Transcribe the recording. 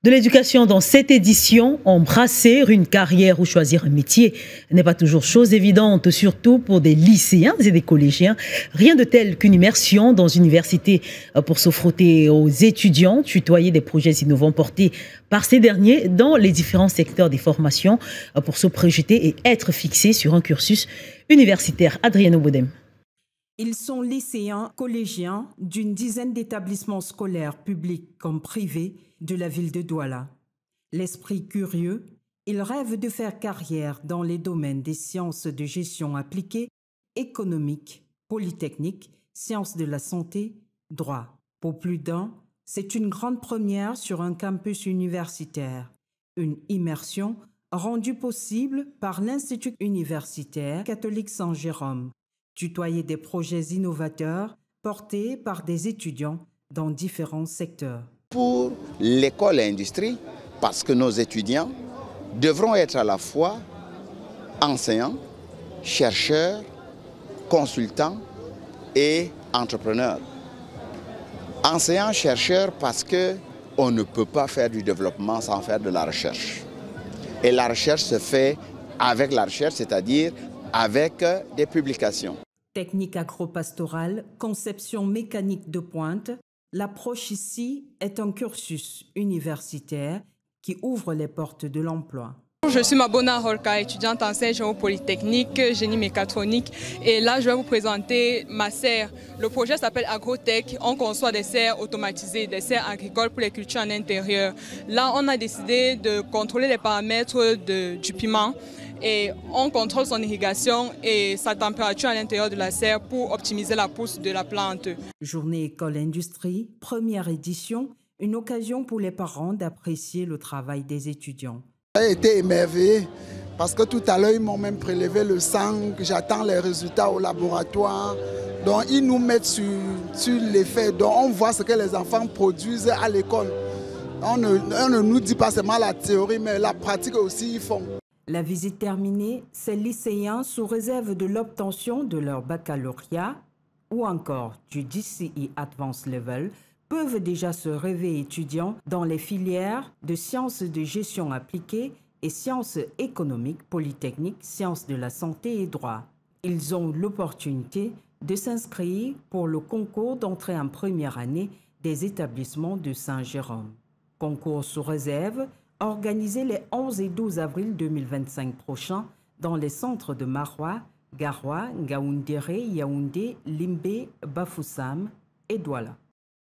De l'éducation dans cette édition, embrasser une carrière ou choisir un métier n'est pas toujours chose évidente, surtout pour des lycéens et des collégiens. Rien de tel qu'une immersion dans une université pour se frotter aux étudiants, tutoyer des projets innovants portés par ces derniers dans les différents secteurs des formations pour se projeter et être fixé sur un cursus universitaire. Adriano Bodem. Ils sont lycéens, collégiens d'une dizaine d'établissements scolaires publics comme privés de la ville de Douala. L'esprit curieux, ils rêvent de faire carrière dans les domaines des sciences de gestion appliquées, économiques, polytechniques, sciences de la santé, droit. Pour plus d'un, c'est une grande première sur un campus universitaire. Une immersion rendue possible par l'Institut universitaire catholique Saint-Jérôme. Tutoyer des projets innovateurs portés par des étudiants dans différents secteurs. Pour l'école et l'industrie, parce que nos étudiants devront être à la fois enseignants, chercheurs, consultants et entrepreneurs. Enseignants, chercheurs parce qu'on ne peut pas faire du développement sans faire de la recherche. Et la recherche se fait avec la recherche, c'est-à-dire avec des publications. Technique agro-pastorale, conception mécanique de pointe, l'approche ici est un cursus universitaire qui ouvre les portes de l'emploi. Je suis Mabona Horka, étudiante en génie polytechnique, génie mécatronique. Et là, je vais vous présenter ma serre. Le projet s'appelle Agrotech. On conçoit des serres automatisées, des serres agricoles pour les cultures en intérieur. Là, on a décidé de contrôler les paramètres du piment. Et on contrôle son irrigation et sa température à l'intérieur de la serre pour optimiser la pousse de la plante. Journée école-industrie, première édition, une occasion pour les parents d'apprécier le travail des étudiants. J'ai été émerveillé parce que tout à l'heure, ils m'ont même prélevé le sang, j'attends les résultats au laboratoire. Donc ils nous mettent sur les faits, donc on voit ce que les enfants produisent à l'école. On ne nous dit pas seulement la théorie, mais la pratique aussi, ils font. La visite terminée, ces lycéens, sous réserve de l'obtention de leur baccalauréat ou encore du DCE Advanced Level, peuvent déjà se rêver étudiants dans les filières de sciences de gestion appliquées et sciences économiques, polytechniques, sciences de la santé et droit. Ils ont l'opportunité de s'inscrire pour le concours d'entrée en première année des établissements de Saint-Jérôme. Concours sous réserve organisé les 11 et 12 avril 2025 prochains dans les centres de Maroua, Garoua, Ngaoundéré, Yaoundé, Limbé, Bafoussam et Douala.